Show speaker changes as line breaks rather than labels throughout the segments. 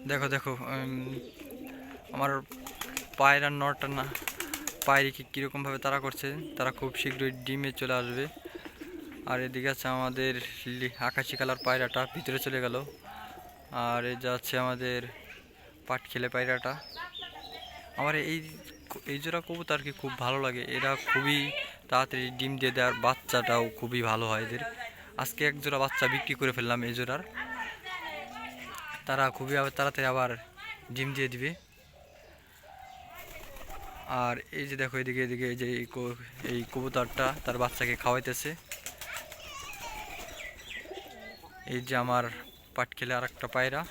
দেখো দেখো আমার পায়রার নটা না পায়রিকে কীরকমভাবে তাড়া করছে। তারা খুব শীঘ্রই ডিমে চলে আসবে। আর এদিকে আছে আমাদের আকাশি কালার পায়রাটা ভিতরে চলে গেল। আর এই যাচ্ছে আমাদের পাটখেলে পায়রাটা। আমার এই জোড়া কবুতরকে খুব ভালো লাগে। এরা খুবই তাড়াতাড়ি ডিম দিয়ে দেয় আর বাচ্চাটাও খুবই ভালো হয় এদের। আজকে এক জোড়া বাচ্চা বিক্রি করে ফেললাম এই জোড়ার। তারা খুবই তাড়াতাড়ি আবার ডিম দিয়ে দিবে। আর এই যে দেখো এদিকে এদিকে এই যে এই কবুতরটা তার বাচ্চাকে খাওয়াইতেছে। এই যে আমার পাটখেলে আর একটা পায়রা।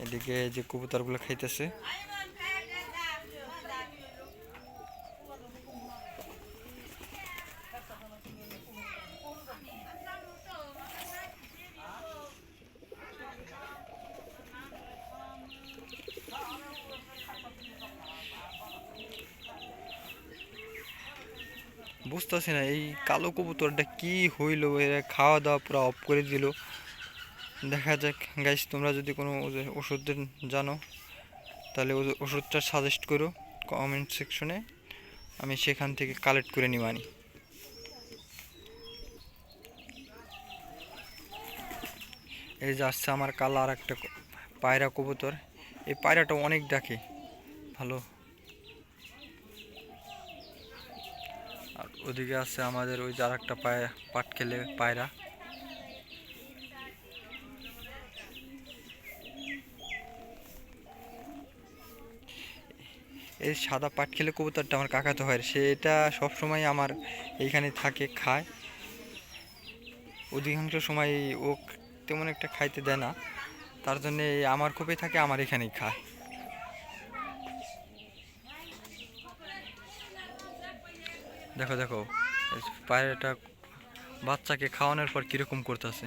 এদিকে যে কবুতরগুলো খাইতেছে। বুঝতেছি না এই কালো কবুতরটা কি হইলো, এরা খাওয়া দাওয়া পুরো অফ করে দিল। দেখা যাক গাইস, তোমরা যদি কোনো ওষুধ জানো তাহলে ওষুধটা সাজেস্ট করো কমেন্ট সেকশনে, আমি সেখান থেকে কালেক্ট করে নিবানি। এই যে আসছে আমার কালা আর একটা পায়রা কবুতর। এই পায়রাটা অনেক ডাকে ভালো। আর ওদিকে আছে আমাদের ওই যে আর একটা পাটখেলে পায়রা। এই সাদা পাটখেলে কবুতরটা আমার কাকাতো হয়, সেটা সবসময় আমার এইখানে থাকে, খায়। অধিকাংশ সময় ও তেমন একটা খাইতে দেয় না, তার জন্যে আমার কোপে থাকে, আমার এখানেই খায়। দেখো দেখো পায়রাটা বাচ্চাকে খাওয়ানোর পর কীরকম করতেছে।